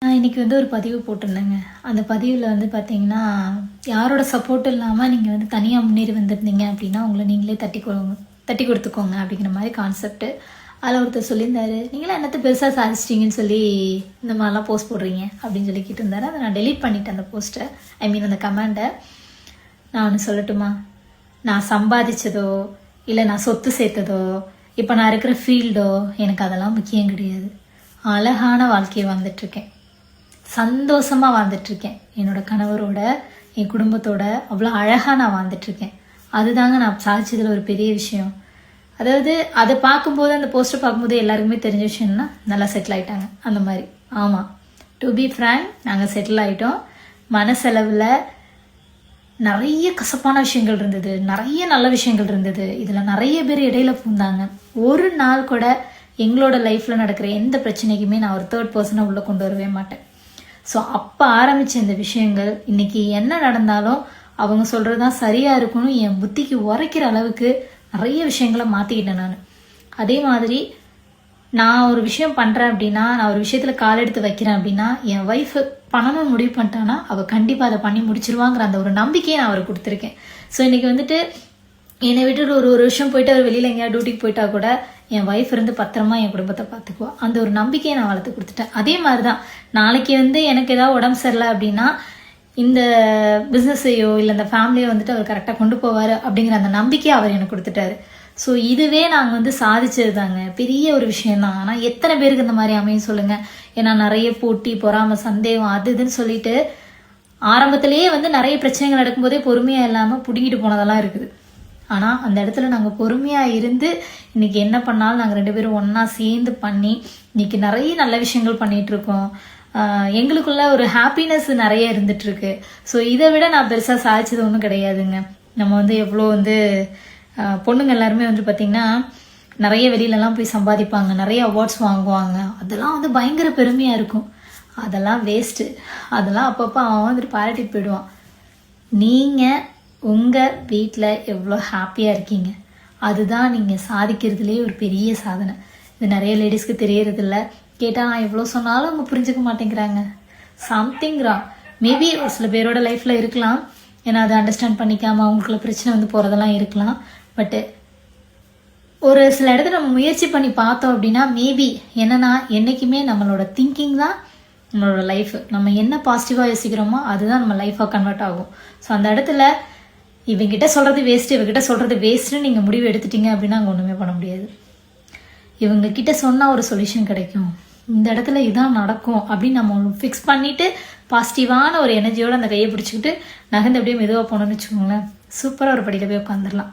நான் இன்னைக்கு ஒரு பதிவு போட்டிருந்தேங்க. அந்த பதிவுல பார்த்தீங்கன்னா, யாரோட சப்போர்ட் இல்லாம நீங்க தனியா முன்னேறி வந்திருந்தீங்க அப்படின்னா, உங்கள நீங்களே தட்டி குடுத்துக்கோங்க அப்படிங்கிற மாரி கான்செப்ட். அதில ஒருத்தர் சொல்லியிருந்தாரு, "நீங்கலாம் என்னத்த பெருசா சாதிச்சிட்டீங்கன்னு சொல்லி இந்த மாரிலாம் போஸ்ட் போடுறீங்க?" அப்படின்னு சொல்லி கேட்டிருந்தாரு. அத நான் டெலீட் பண்ணிட்டேன் அந்த போஸ்ட்ட. அந்த கமெண்ட்ட. நான் ஒண்ணு சொல்லட்டுமா? நான் சம்பாதிச்சதோ, இல்ல நான் சொத்து சேர்த்ததோ, இப்ப நான் இருக்கிற ஃபீல்டோ எனக்கு அதெல்லாம் முக்கியம் கிடையாது. அழகான வாழ்க்கைய வாழ்ந்துட்டுருக்கேன். சந்தோஷமா வாழ்ந்துட்டுருக்கேன். என்னோட கணவரோட, என் குடும்பத்தோட அவ்வளோ அழகா நான் வாழ்ந்துட்டுருக்கேன். அதுதாங்க நான் சாதிச்சதுல ஒரு பெரிய விஷயம். அதாவது அதை பார்க்கும்போது, அந்த போஸ்டர் பார்க்கும்போது எல்லாருக்குமே தெரிஞ்ச விஷயம்னா, நல்லா செட்டில் ஆயிட்டாங்க அந்த மாதிரி. ஆமாம், டு பி ஃப்ராங்க், நாங்கள் செட்டில் ஆகிட்டோம். மனசெலவில் நிறைய கசப்பான விஷயங்கள் இருந்தது, நிறைய நல்ல விஷயங்கள் இருந்தது. இதில் நிறைய பேர் இடையில பூந்தாங்க. ஒரு நாள் கூட எங்களோட லைஃப்பில் நடக்கிற எந்த பிரச்சனைக்குமே நான் ஒரு தேர்ட் பர்சனை உள்ளே கொண்டு வரவே மாட்டேன். ஸோ அப்போ ஆரம்பித்த இந்த விஷயங்கள் இன்னைக்கு என்ன நடந்தாலும் அவங்க சொல்கிறது தான் சரியாக இருக்கணும், என் புத்திக்கு உரைக்கிற அளவுக்கு நிறைய விஷயங்களை மாற்றிக்கிட்டேன் நான். அதே மாதிரி நான் ஒரு விஷயம் பண்ணுறேன் அப்படின்னா, நான் ஒரு விஷயத்தில் கால் எடுத்து வைக்கிறேன் அப்படின்னா, என் ஒய்ஃப் பண்ணணும்னு முடிவு பண்ணிட்டான்னா அவள் கண்டிப்பாக அதை பண்ணி முடிச்சிருவாங்கிற அந்த ஒரு நம்பிக்கையை நான் அவருக்கு கொடுத்துருக்கேன். ஸோ இன்னைக்கு என்னை விட்டுட்டு ஒரு வருஷம் போயிட்டு அவர் வெளியில் எங்கேயா டியூட்டிக்கு போயிட்டா கூட என் ஒய்ஃப் இருந்து பத்திரமா என் குடும்பத்தை பார்த்துக்குவா. அந்த ஒரு நம்பிக்கையை நான் வளர்த்து கொடுத்துட்டேன். அதே மாதிரி தான் நாளைக்கு எனக்கு ஏதாவது உடம்பு சரியில்லை அப்படின்னா, இந்த பிஸ்னஸையோ இல்லை இந்த ஃபேமிலியோ அவர் கரெக்டாக கொண்டு போவார் அப்படிங்கிற அந்த நம்பிக்கையை அவர் எனக்கு கொடுத்துட்டாரு. ஸோ இதுவே நாங்கள் சாதிச்சது தாங்க, பெரிய ஒரு விஷயம்தான். ஆனால் எத்தனை பேருக்கு இந்த மாதிரி அமையும் சொல்லுங்கள்? ஏன்னா நிறைய போட்டி, பொறாமை, சந்தேகம், அது இதுன்னு சொல்லிட்டு ஆரம்பத்திலேயே நிறைய பிரச்சனைகள் நடக்கும்போதே பொறுமையாக இல்லாமல் பிடுங்கிட்டு போனதெல்லாம் இருக்குது. ஆனால் அந்த இடத்துல நாங்கள் பொறுமையாக இருந்து இன்னைக்கு என்ன பண்ணாலும் நாங்கள் 2 பேரும் ஒன்றா சேர்ந்து பண்ணி இன்னைக்கு நிறைய நல்ல விஷயங்கள் பண்ணிகிட்ருக்கோம். எங்களுக்குள்ள ஒரு ஹாப்பினஸ் நிறைய இருந்துகிட்ருக்கு. ஸோ இதை விட நான் பெருசாக சாதிச்சது ஒன்றும் கிடையாதுங்க. நம்ம எவ்வளோ பொண்ணுங்க எல்லாருமே பார்த்திங்கன்னா நிறைய வெளியிலலாம் போய் சம்பாதிப்பாங்க, நிறைய அவார்ட்ஸ் வாங்குவாங்க. அதெல்லாம் பயங்கர பெருமையாக இருக்கும். அதெல்லாம் வேஸ்ட்டு. அதெல்லாம் அப்பப்போ அவன் பாராட்டிட்டு போயிடுவான். நீங்கள் உங்கள் வீட்டில் எவ்வளோ ஹாப்பியாக இருக்கீங்க, அதுதான் நீங்கள் சாதிக்கிறதுலேயே ஒரு பெரிய சாதனை. இது நிறைய லேடிஸ்க்கு தெரியறதில்ல. கேட்டால் நான் எவ்வளோ சொன்னாலும் அவங்க புரிஞ்சுக்க மாட்டேங்கிறாங்க. Something wrong. மேபி ஒரு சில பேரோட லைஃப்பில் இருக்கலாம், ஏன்னா அதை அண்டர்ஸ்டாண்ட் பண்ணிக்காமல் அவங்களுக்குள்ள பிரச்சனை போகிறதெல்லாம் இருக்கலாம். பட்டு ஒரு சில இடத்துல நம்ம முயற்சி பண்ணி பார்த்தோம் அப்படின்னா, மேபி என்னன்னா, என்றைக்குமே நம்மளோட திங்கிங் தான் நம்மளோட லைஃப். நம்ம என்ன பாசிட்டிவாக யோசிக்கிறோமோ அதுதான் நம்ம லைஃபாக கன்வெர்ட் ஆகும். ஸோ அந்த இடத்துல இவங்கிட்ட சொல்கிறது வேஸ்ட்டு, இவங்கிட்ட சொல்கிறது வேஸ்ட்டுன்னு நீங்கள் முடிவு எடுத்துட்டீங்க அப்படின்னா அங்கே ஒன்றுமே பண்ண முடியாது. இவங்கக்கிட்ட சொன்னால் ஒரு சொல்யூஷன் கிடைக்கும், இந்த இடத்துல இதான் நடக்கும் அப்படின்னு நம்ம ஃபிக்ஸ் பண்ணிவிட்டு பாசிட்டிவான ஒரு எனர்ஜியோடு அந்த கையை பிடிச்சிக்கிட்டு நகர்ந்து அப்படியே மெதுவாக போனோம்னு வச்சுக்கோங்களேன், சூப்பராக ஒரு படியில் போய் உட்காந்துடலாம்.